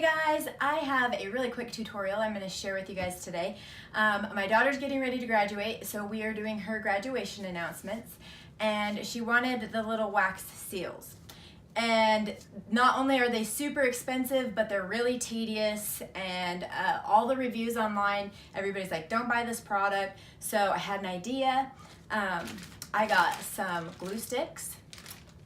Hey guys, I have a really quick tutorial I'm going to share with you guys today. My daughter's getting ready to graduate, so we are doing her graduation announcements, and she wanted the little wax seals. And not only are they super expensive, but they're really tedious, and all the reviews online, everybody's like, don't buy this product. So I had an idea. I got some glue sticks,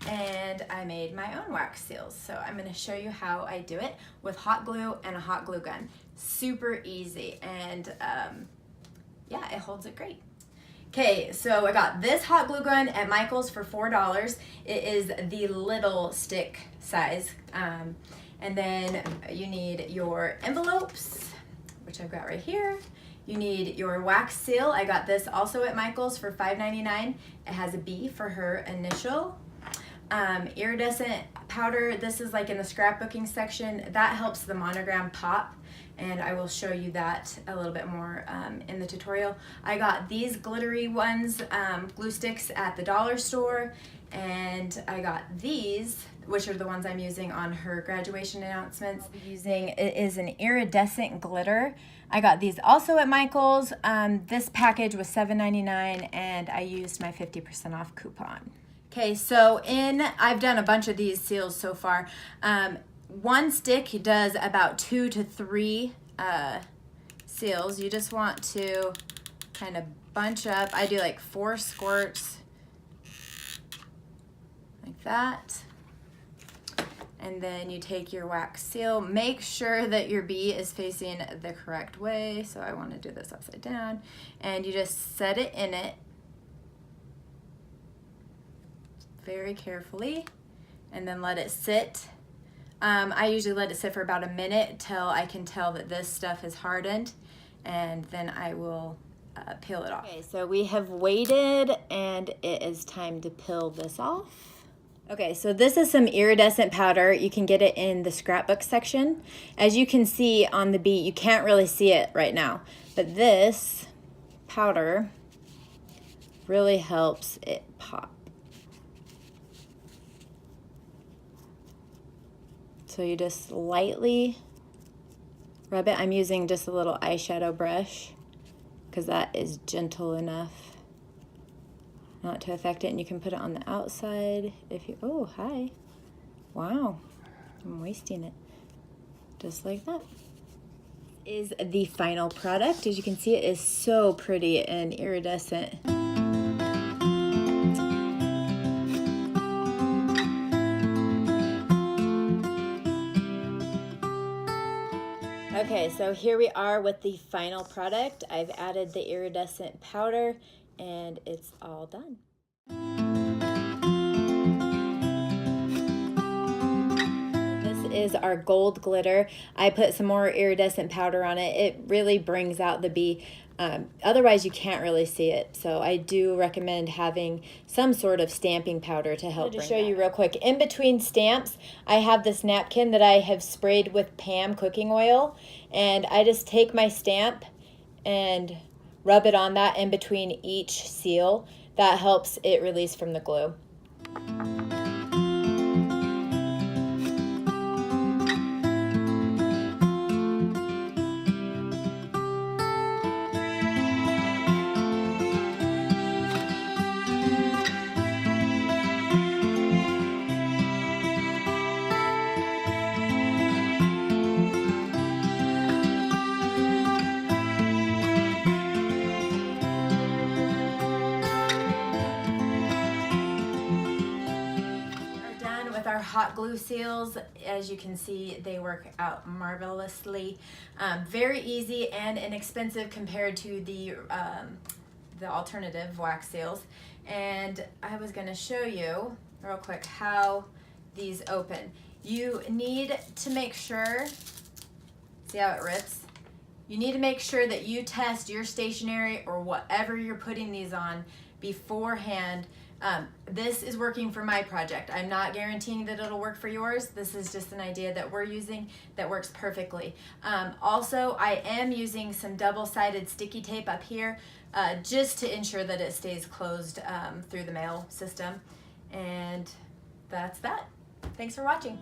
and I made my own wax seals. So I'm going to show you how I do it with hot glue and a hot glue gun. Super easy, and yeah, it holds it great. Okay, so I got this hot glue gun at Michael's for $4. It is the little stick size. And then you need your envelopes, which I've got right here. You need your wax seal. I got this also at Michael's for $5.99. It has a B for her initial. Iridescent powder, this is like in the scrapbooking section. That helps the monogram pop, and I will show you that a little bit more in the tutorial. I got these glittery ones, glue sticks at the dollar store, and I got these, which are the ones I'm using on her graduation announcements. It is an iridescent glitter. I got these also at Michael's. This package was $7.99, and I used my 50% off coupon. Okay, so I've done a bunch of these seals so far. One stick does about 2 to 3 seals. You just want to kind of bunch up. I do like 4 squirts, like that. And then you take your wax seal. Make sure that your bee is facing the correct way. So I want to do this upside down. And you just set it in it very carefully, and then let it sit. I usually let it sit for about a minute till I can tell that this stuff is hardened, and then I will peel it off. Okay, so we have waited, and it is time to peel this off. Okay, so this is some iridescent powder. You can get it in the scrapbook section. As you can see on the bee, you can't really see it right now, but this powder really helps it pop. So you just lightly rub it. I'm using just a little eyeshadow brush because that is gentle enough not to affect it. And you can put it on the outside if you, oh, hi. Wow, I'm wasting it. Just like that. Is the final product. As you can see, it is so pretty and iridescent. Okay, so here we are with the final product. I've added the iridescent powder, and it's all done. This is our gold glitter. I put some more iridescent powder on it. It really brings out the bee. Otherwise, you can't really see it. So I do recommend having some sort of stamping powder to help. To show you real quick, in between stamps, I have this napkin that I have sprayed with Pam cooking oil, and I just take my stamp and rub it on that in between each seal. That helps it release from the glue. Our hot glue seals, as you can see, they work out marvelously. Very easy and inexpensive compared to the alternative wax seals. And I was going to show you real quick how these open. You need to make sure, see how it rips? You need to make sure that you test your stationery or whatever you're putting these on beforehand. This is working for my project. I'm not guaranteeing that it'll work for yours. This is just an idea that we're using that works perfectly. Also, I am using some double-sided sticky tape up here just to ensure that it stays closed through the mail system. And that's that. Thanks for watching.